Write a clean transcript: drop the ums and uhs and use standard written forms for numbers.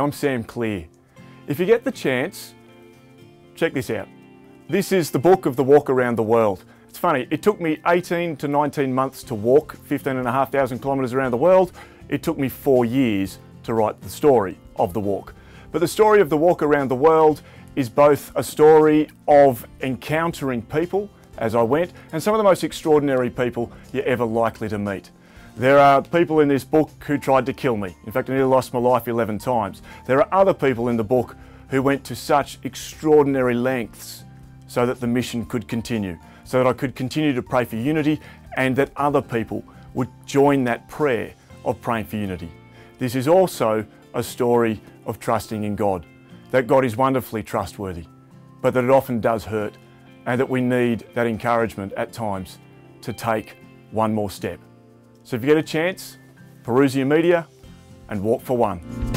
I'm Sam Clear. If you get the chance, check this out. This is the book of the walk around the world. It's funny, it took me 18 to 19 months to walk 15,500 kilometres around the world. It took me 4 years to write the story of the walk. But the story of the walk around the world is both a story of encountering people as I went, and some of the most extraordinary people you're ever likely to meet. There are people in this book who tried to kill me. In fact, I nearly lost my life 11 times. There are other people in the book who went to such extraordinary lengths so that the mission could continue, so that I could continue to pray for unity and that other people would join that prayer of praying for unity. This is also a story of trusting in God, that God is wonderfully trustworthy, but that it often does hurt and that we need that encouragement at times to take one more step. So if you get a chance, Parousia Media and Walk4One.